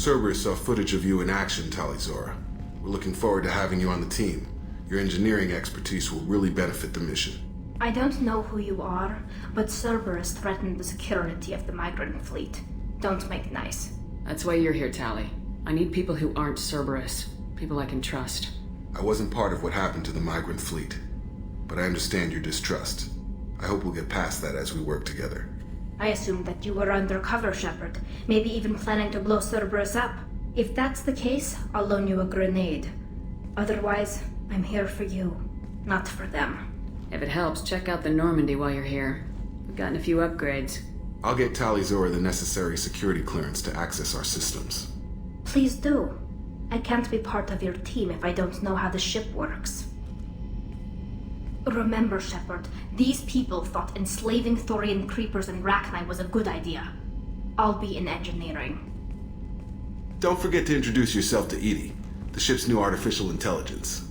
Cerberus saw footage of you in action, Talizora. We're looking forward to having you on the team. Your engineering expertise will really benefit the mission. I don't know who you are, but Cerberus threatened the security of the migrant fleet. Don't make nice. That's why you're here, Tali. I need people who aren't Cerberus. People I can trust. I wasn't part of what happened to the migrant fleet, but I understand your distrust. I hope we'll get past that as we work together. I assumed that you were undercover, Shepard. Maybe even planning to blow Cerberus up. If that's the case, I'll loan you a grenade. Otherwise, I'm here for you, not for them. If it helps, check out the Normandy while you're here. We've gotten a few upgrades. I'll get Talizora the necessary security clearance to access our systems. Please do. I can't be part of your team if I don't know how the ship works. Remember, Shepard, these people thought enslaving Thorian creepers and Rachni was a good idea. I'll be in engineering. Don't forget to introduce yourself to EDI, the ship's new artificial intelligence.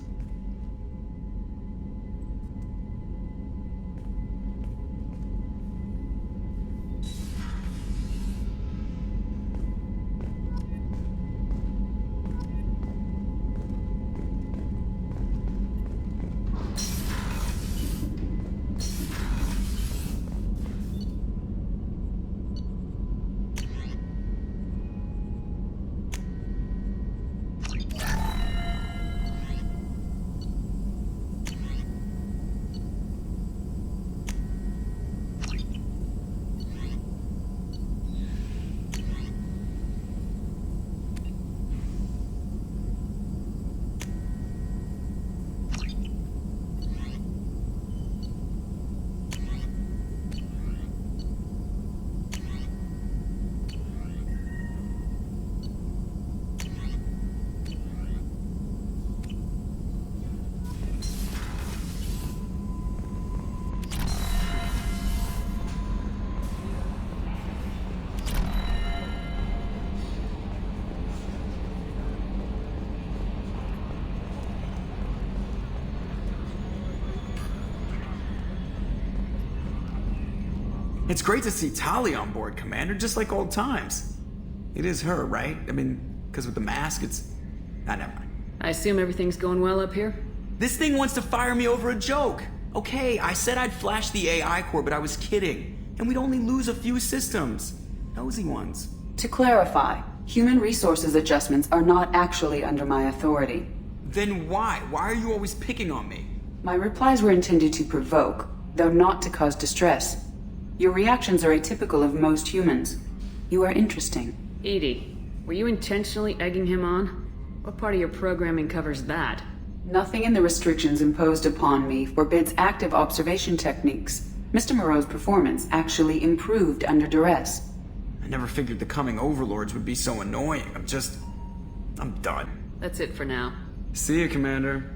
It's great to see Tali on board, Commander, just like old times. It is her, right? I mean, because with the mask, it's... Ah, never mind. I assume everything's going well up here? This thing wants to fire me over a joke. Okay, I said I'd flash the AI core, but I was kidding. And we'd only lose a few systems. Nosy ones. To clarify, human resources adjustments are not actually under my authority. Then why? Why are you always picking on me? My replies were intended to provoke, though not to cause distress. Your reactions are atypical of most humans. You are interesting. EDI, were you intentionally egging him on? What part of your programming covers that? Nothing in the restrictions imposed upon me forbids active observation techniques. Mr. Moreau's performance actually improved under duress. I never figured the coming overlords would be so annoying. I'm done. That's it for now. See you, Commander.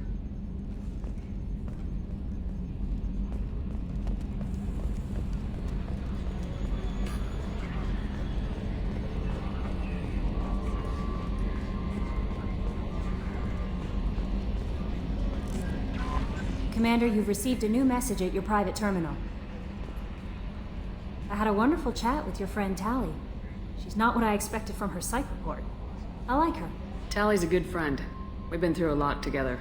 Commander, you've received a new message at your private terminal. I had a wonderful chat with your friend Tali. She's not what I expected from her psych report. I like her. Tali's a good friend. We've been through a lot together.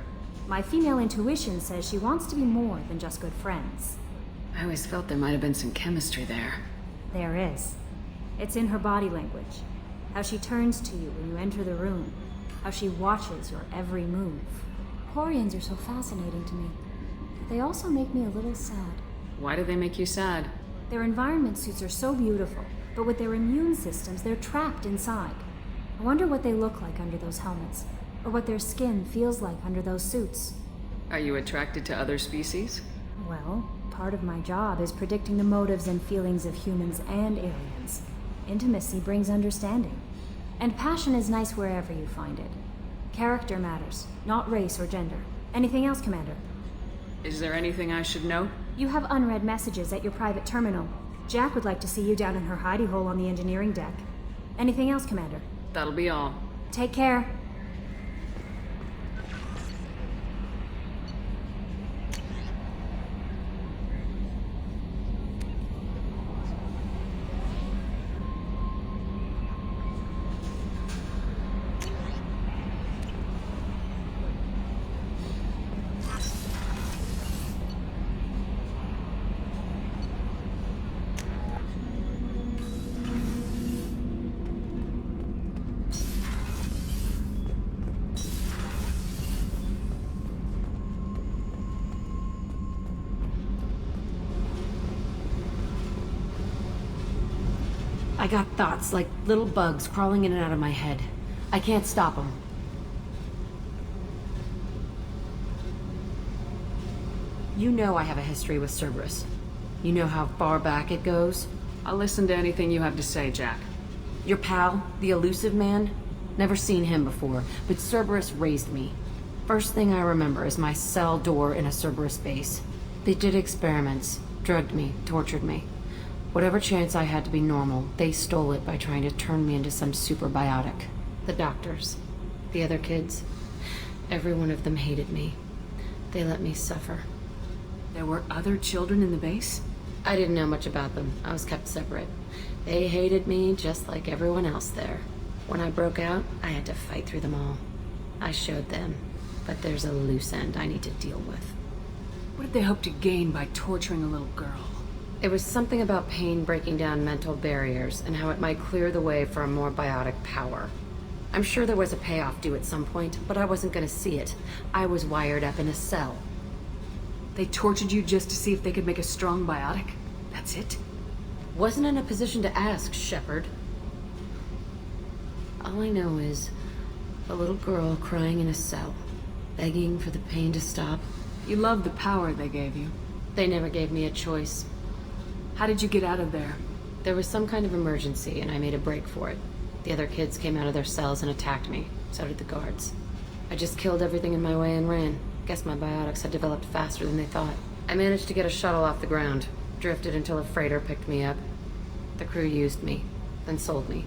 My female intuition says she wants to be more than just good friends. I always felt there might have been some chemistry there. There is. It's in her body language. How she turns to you when you enter the room. How she watches your every move. Quarians are so fascinating to me. They also make me a little sad. Why do they make you sad? Their environment suits are so beautiful, but with their immune systems, they're trapped inside. I wonder what they look like under those helmets, or what their skin feels like under those suits. Are you attracted to other species? Well, part of my job is predicting the motives and feelings of humans and aliens. Intimacy brings understanding. And passion is nice wherever you find it. Character matters, not race or gender. Anything else, Commander? Is there anything I should know? You have unread messages at your private terminal. Jack would like to see you down in her hidey hole on the engineering deck. Anything else, Commander? That'll be all. Take care. I got thoughts like little bugs crawling in and out of my head. I can't stop them. You know I have a history with Cerberus. You know how far back it goes? I'll listen to anything you have to say, Jack. Your pal, the elusive man? Never seen him before, but Cerberus raised me. First thing I remember is my cell door in a Cerberus base. They did experiments, drugged me, tortured me. Whatever chance I had to be normal, they stole it by trying to turn me into some super biotic. The doctors, the other kids, every one of them hated me. They let me suffer. There were other children in the base? I didn't know much about them. I was kept separate. They hated me just like everyone else there. When I broke out, I had to fight through them all. I showed them, but there's a loose end I need to deal with. What did they hope to gain by torturing a little girl? It was something about pain breaking down mental barriers and how it might clear the way for a more biotic power. I'm sure there was a payoff due at some point, but I wasn't gonna see it. I was wired up in a cell. They tortured you just to see if they could make a strong biotic? That's it? Wasn't in a position to ask, Shepard. All I know is a little girl crying in a cell, begging for the pain to stop. You loved the power they gave you. They never gave me a choice. How did you get out of there? There was some kind of emergency, and I made a break for it. The other kids came out of their cells and attacked me. So did the guards. I just killed everything in my way and ran. Guess my biotics had developed faster than they thought. I managed to get a shuttle off the ground. Drifted until a freighter picked me up. The crew used me, then sold me.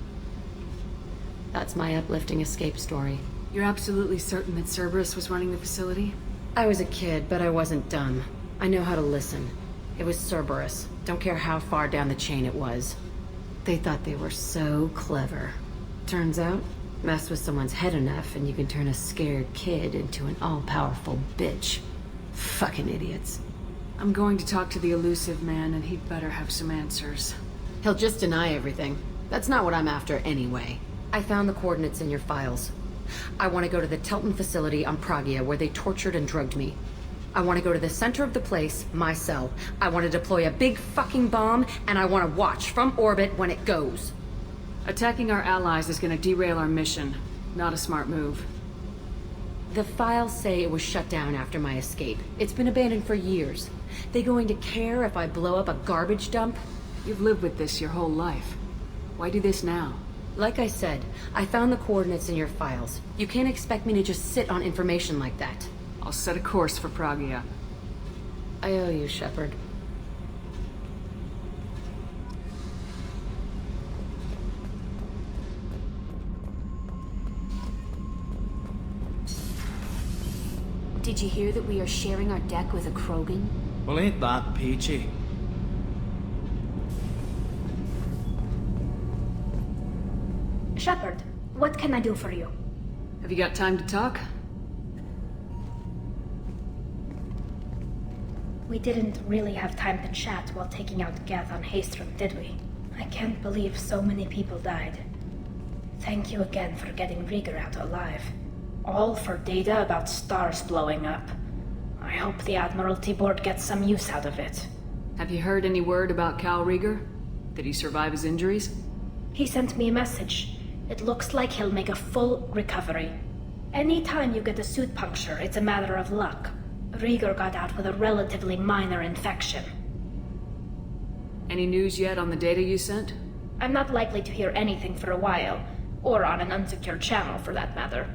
That's my uplifting escape story. You're absolutely certain that Cerberus was running the facility? I was a kid, but I wasn't dumb. I know how to listen. It was Cerberus. Don't care how far down the chain it was. They thought they were so clever. Turns out, mess with someone's head enough and you can turn a scared kid into an all-powerful bitch. Fucking idiots. I'm going to talk to the elusive man, and he'd better have some answers. He'll just deny everything. That's not what I'm after anyway. I found the coordinates in your files. I want to go to the Telton facility on Pragia where they tortured and drugged me. I want to go to the center of the place, my cell. I want to deploy a big fucking bomb, and I want to watch from orbit when it goes. Attacking our allies is going to derail our mission. Not a smart move. The files say it was shut down after my escape. It's been abandoned for years. They going to care if I blow up a garbage dump? You've lived with this your whole life. Why do this now? Like I said, I found the coordinates in your files. You can't expect me to just sit on information like that. I'll set a course for Pragia. I owe you, Shepard. Did you hear that we are sharing our deck with a Krogan? Well, ain't that peachy? Shepard, what can I do for you? Have you got time to talk? We didn't really have time to chat while taking out Geth on Haestrom, did we? I can't believe so many people died. Thank you again for getting Rieger out alive. All for data about stars blowing up. I hope the Admiralty Board gets some use out of it. Have you heard any word about Cal Rieger? Did he survive his injuries? He sent me a message. It looks like he'll make a full recovery. Anytime you get a suit puncture, it's a matter of luck. Rieger got out with a relatively minor infection. Any news yet on the data you sent? I'm not likely to hear anything for a while, or on an unsecured channel for that matter.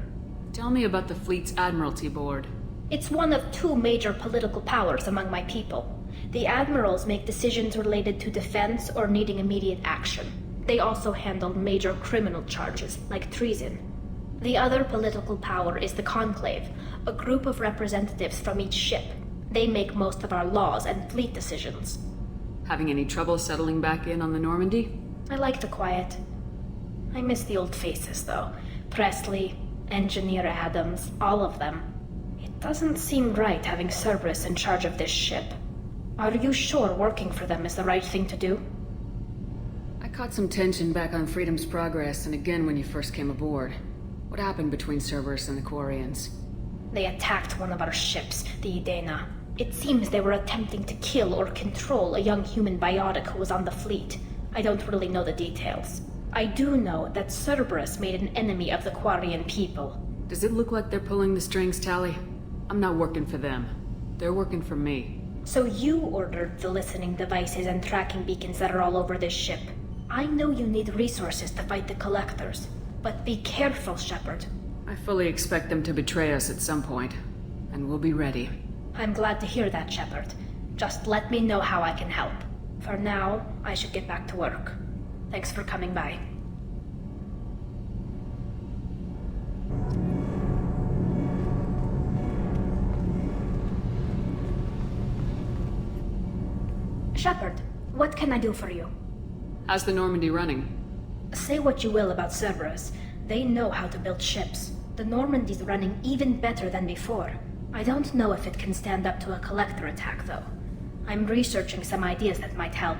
Tell me about the fleet's Admiralty Board. It's one of two major political powers among my people. The admirals make decisions related to defense or needing immediate action. They also handle major criminal charges, like treason. The other political power is the Conclave, a group of representatives from each ship. They make most of our laws and fleet decisions. Having any trouble settling back in on the Normandy? I like the quiet. I miss the old faces, though. Presley, Engineer Adams, all of them. It doesn't seem right having Cerberus in charge of this ship. Are you sure working for them is the right thing to do? I caught some tension back on Freedom's Progress and again when you first came aboard. What happened between Cerberus and the Quarians? They attacked one of our ships, the Idena. It seems they were attempting to kill or control a young human biotic who was on the fleet. I don't really know the details. I do know that Cerberus made an enemy of the Quarian people. Does it look like they're pulling the strings, Tali? I'm not working for them. They're working for me. So you ordered the listening devices and tracking beacons that are all over this ship. I know you need resources to fight the Collectors, but be careful, Shepard. I fully expect them to betray us at some point, and we'll be ready. I'm glad to hear that, Shepard. Just let me know how I can help. For now, I should get back to work. Thanks for coming by. Shepard, what can I do for you? How's the Normandy running? Say what you will about Cerberus. They know how to build ships. The Normandy's running even better than before. I don't know if it can stand up to a Collector attack, though. I'm researching some ideas that might help.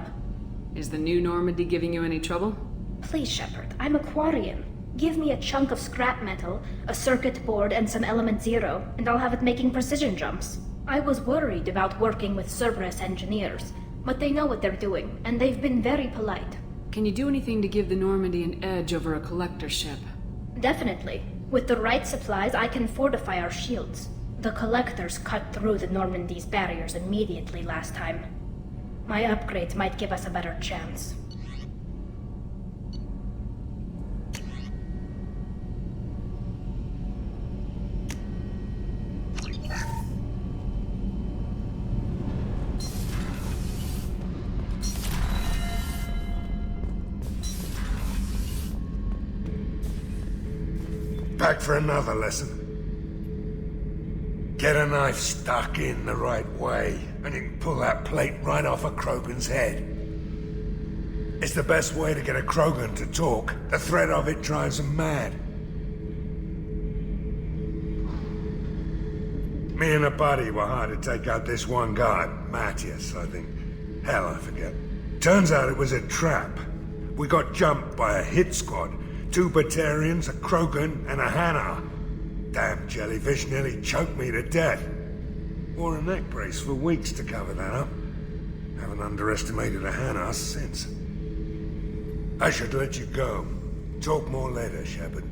Is the new Normandy giving you any trouble? Please, Shepard, I'm a Quarian. Give me a chunk of scrap metal, a circuit board, and some element zero, and I'll have it making precision jumps. I was worried about working with Cerberus engineers, but they know what they're doing, and they've been very polite. Can you do anything to give the Normandy an edge over a Collector ship? Definitely. With the right supplies, I can fortify our shields. The Collectors cut through the Normandy's barriers immediately last time. My upgrades might give us a better chance. Back for another lesson. Get a knife stuck in the right way, and you can pull that plate right off a Krogan's head. It's the best way to get a Krogan to talk. The threat of it drives them mad. Me and a buddy were hired to take out this one guy, Matthias, I think. Hell, I forget. Turns out it was a trap. We got jumped by a hit squad. 2 Batarians, a Krogan, and a Hanar. Damn jellyfish nearly choked me to death. Wore a neck brace for weeks to cover that up. Haven't underestimated a Hanar since. I should let you go. Talk more later, Shepard.